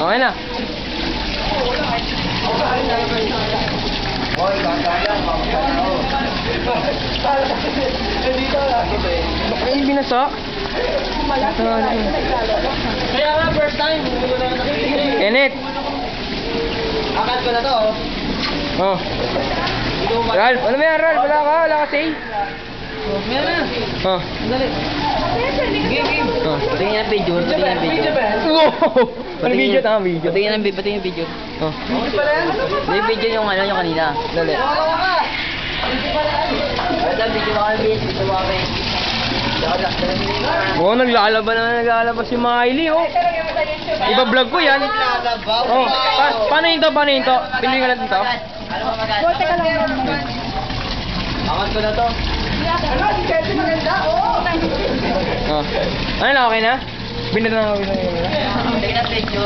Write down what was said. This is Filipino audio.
Okay na. Ay, binasa. Kaya nga, first time. Kenneth. Akad ko na to, Oh. Ralph, ano ba yan, Ralph? Wala ka say? Meron na. Oh. Dali. Game. Oh. Patingin ang video. Wow! Ano video? Tama video. Patingin ang video. Oh. May video yung kanina. Dali. Ito, video kami. Oh, naglalaba si Miley, oh. Iba-vlog ko yan. Oh, paano yun to? Piliin ka natin to. Bote ka lang naman. Akad ko na to. Oh. Ano na, okay na? Binata na ako. Patingin ang video.